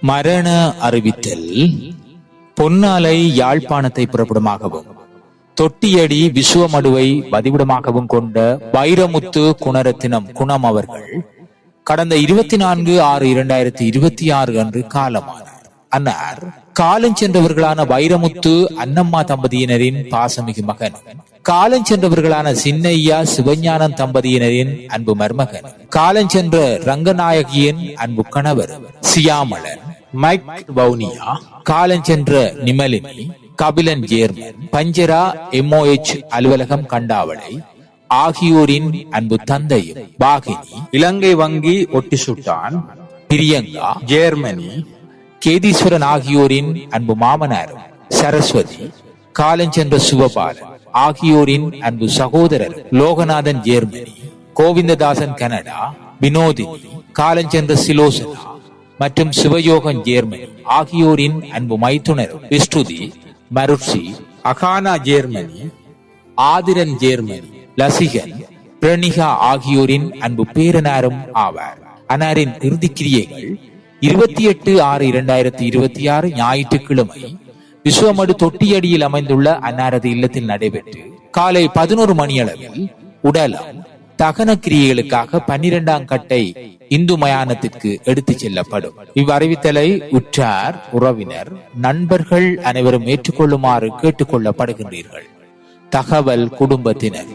மரண அறிவித்தல். பொன்னாலை யாழ்ப்பாணத்தை புறப்படமாகவும் தொட்டியடி விசுவமடுவை வதிவிடமாகவும் கொண்ட வைரமுத்து குணரத்தினம் குணம் அவர்கள் கடந்த 24/6/2026 அன்று காலமானார். அன்னார் காலஞ்சென்றவர்களான வைரமுத்து அன்னம்மா தம்பதியினரின் பாசமிகு மகன், காலஞ்சென்றவர்களான சின்னையா சிவஞானம் தம்பதியினரின் அன்பு மருமகன், காலஞ்சென்ற ரங்கநாயகியின் அன்பு கணவர் சியாமலன், மைக் வவுனியா, காலஞ்சென்ற நிமலினி, கபிலன் ஜேர்மன், பஞ்சரா MOH அலுவலகம் கண்டாவளை ஆகியோரின் அன்பு தந்தையும் பாகினி, இலங்கை வங்கி ஒட்டிசுட்டான், பிரியங்கா, ஜேர்மனி, கேதீஸ்வரன் ஆகியோரின் அன்பு மாமனாரும், சரஸ்வதி, காலஞ்சென்ற சிவபாலன் ஆகியோரின் அன்பு சகோதரர் லோகநாதன் ஜேர்மனி, கோவிந்ததாசன் கனடா, வினோதினி, காலஞ்சென்ற சிலோசனா மற்றும் சிவயோகன் ஜேர்மனி ஆகியோரின் அன்பு மைத்துனர் விஸ்ருதி, மருட்சி, அகானா ஜேர்மனி, ஆதிரன் ஜேர்மனி, லசிகன், பிரணிகா ஆகியோரின் அன்பு பேரனாரும் ஆவார். அன்னாரின் இறுதிக்கிரியைகள் 28/6/2026 ஞாயிற்றுக்கிழமை விசுவமடு தொட்டியடியில் அமைந்துள்ள அன்னாரது இல்லத்தில் நடைபெற்று காலை 11 மணியளவில் உடலம் தகன கிரியைகளுக்காக 12ஆம் கட்டை இந்து மயானத்திற்கு எடுத்துச் செல்லப்படும். இவ்வறிவித்தலை உற்றார், உறவினர், நண்பர்கள் அனைவரும் ஏற்றுக்கொள்ளுமாறு கேட்டுக் கொள்ளப்படுகின்றீர்கள். தகவல் குடும்பத்தினர்.